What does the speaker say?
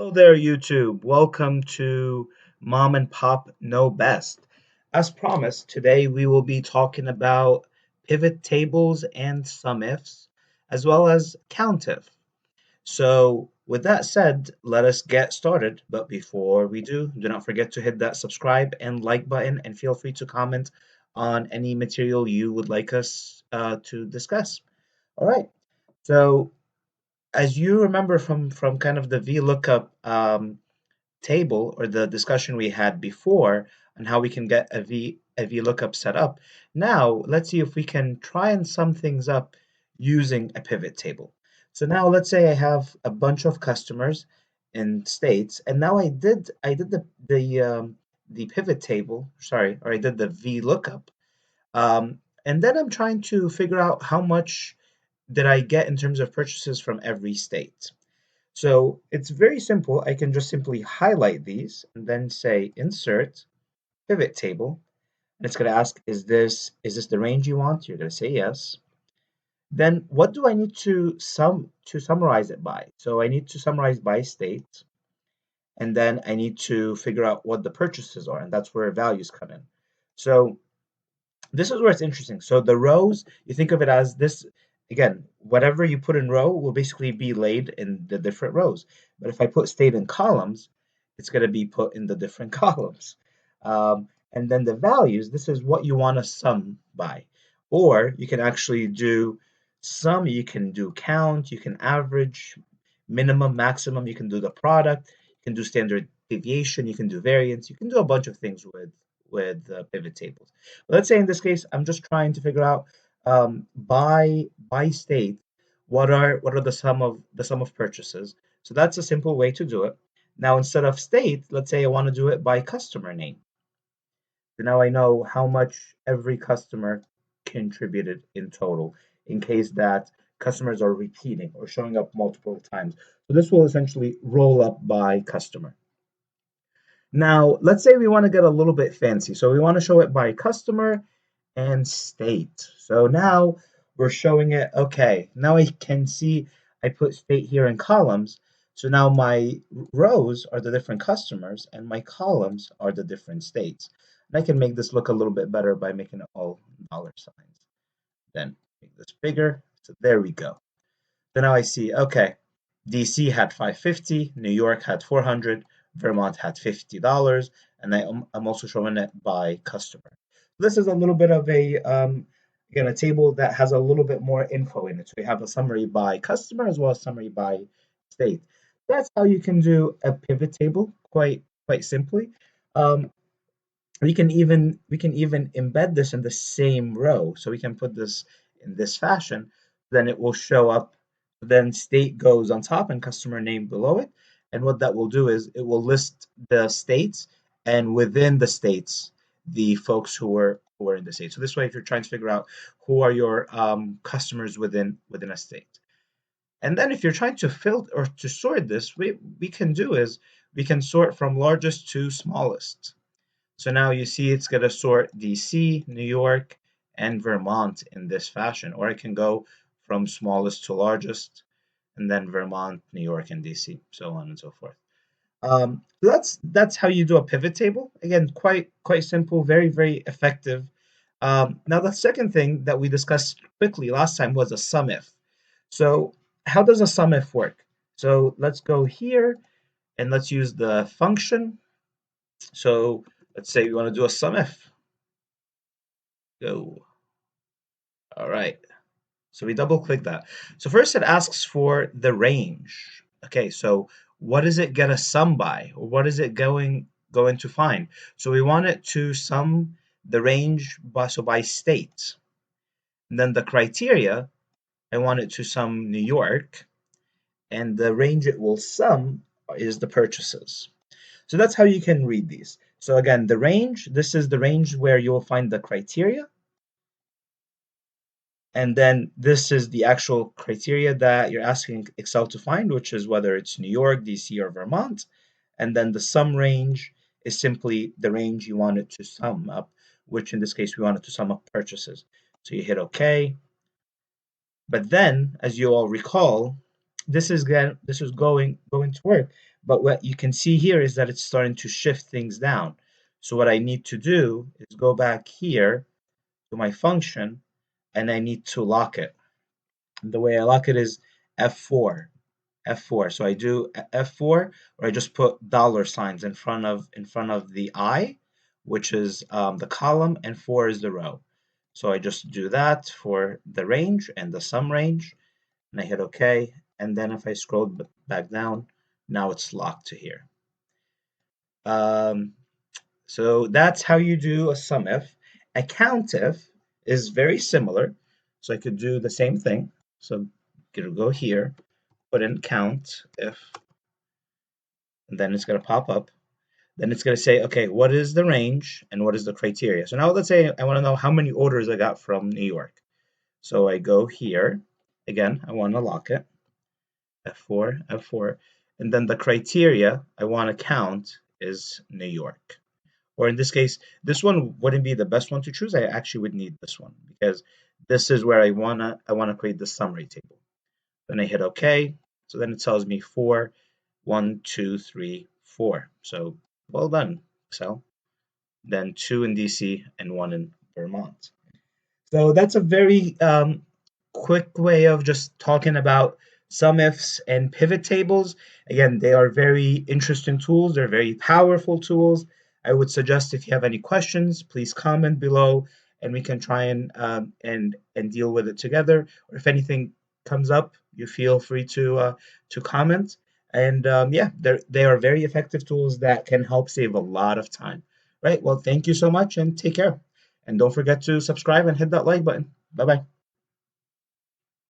Hello there, YouTube. Welcome to Mom and Pop Know Best. As promised, today we will be talking about pivot tables and SUMIFs, as well as countif. So, with that said, let us get started. But before we do not forget to hit that subscribe and like button, and feel free to comment on any material you would like us to discuss. All right. So, as you remember from kind of the VLOOKUP table or the discussion we had before on how we can get a VLOOKUP set up. Now let's see if we can try and sum things up using a pivot table. So now let's say I have a bunch of customers in states, and now I did the pivot table, sorry, or I did the VLOOKUP, and then I'm trying to figure out how much did I get in terms of purchases from every state. So it's very simple. I can just simply highlight these and then say insert pivot table. And it's going to ask, is this the range you want? You're going to say yes. Then what do I need to summarize it by? So I need to summarize by state, and then I need to figure out what the purchases are, and that's where values come in. So this is where it's interesting. So the rows, you think of it as this, again, whatever you put in row will basically be laid in the different rows. But if I put state in columns, it's going to be put in the different columns. And then the values, this is what you want to sum by. Or you can actually do sum, you can do count, you can average, minimum, maximum, you can do the product, you can do standard deviation, you can do variance, you can do a bunch of things with pivot tables. But let's say in this case, I'm just trying to figure out by state what are the sum of purchases. So that's a simple way to do it. Now instead of state, let's say I want to do it by customer name. So now I know how much every customer contributed in total in case that customers are repeating or showing up multiple times. So this will essentially roll up by customer. Now, let's say we want to get a little bit fancy. So we want to show it by customer and state. So now we're showing it, okay, now I can see I put state here in columns. So now my rows are the different customers and my columns are the different states. And I can make this look a little bit better by making it all dollar signs. Then make this bigger. So there we go. So now I see, okay, DC had 550, New York had 400, Vermont had $50, and I'm also showing it by customer. This is a little bit of again, a table that has a little bit more info in it. So we have a summary by customer as well as summary by state. That's how you can do a pivot table quite simply. Um, we can even embed this in the same row. So we can put this in this fashion. Then it will show up. Then state goes on top and customer name below it. And what that will do is it will list the states and within the states, the folks who are in the state. So this way, if you're trying to figure out who are your customers within a state. And then if you're trying to filter or to sort this, we can do is we can sort from largest to smallest. So now you see it's going to sort DC, New York, and Vermont in this fashion, or I can go from smallest to largest, and then Vermont, New York, and DC, so on and so forth. That's how you do a pivot table. Again, quite simple, very effective. Now the second thing that we discussed quickly last time was a SUMIF. So how does a SUMIF work? So let's go here and let's use the function. So let's say we want to do a SUMIF. Go. All right. So we double click that. So first it asks for the range. Okay, so what is it gonna sum by? Or what is it going to find? So we want it to sum the range by state. And then the criteria, I want it to sum New York, and the range it will sum is the purchases. So that's how you can read these. So again, the range, this is the range where you will find the criteria. And then this is the actual criteria that you're asking Excel to find, which is whether it's New York, DC, or Vermont. And then the sum range is simply the range you want it to sum up, which in this case, we want it to sum up purchases. So you hit OK. But then, as you all recall, this is going to work. But what you can see here is that it's starting to shift things down. So what I need to do is go back here to my function, and I need to lock it. And the way I lock it is F4. F4. So I do F4, or I just put dollar signs in front of the I, which is the column, and 4 is the row. So I just do that for the range and the sum range, and I hit OK. And then if I scroll back down, now it's locked to here. Um, so that's how you do a SUMIF. A countif is very similar. So I could do the same thing. So gonna go here, put in count if, and then it's gonna pop up. Then it's gonna say, okay, what is the range and what is the criteria? So now let's say I want to know how many orders I got from New York. So I go here. Again, I want to lock it. F4, F4. And then the criteria I want to count is New York. Or in this case, this one wouldn't be the best one to choose. I actually would need this one because this is where I wanna create the summary table. Then I hit OK. So then it tells me 4, 1, 2, 3, 4. So well done, Excel. Then 2 in DC and 1 in Vermont. So that's a very quick way of just talking about sum ifs and pivot tables. Again, they are very interesting tools. They're very powerful tools. I would suggest if you have any questions, please comment below, and we can try and deal with it together. Or if anything comes up, you feel free to comment. And yeah, they are very effective tools that can help save a lot of time. Right. Well, thank you so much, and take care. And don't forget to subscribe and hit that like button. Bye bye.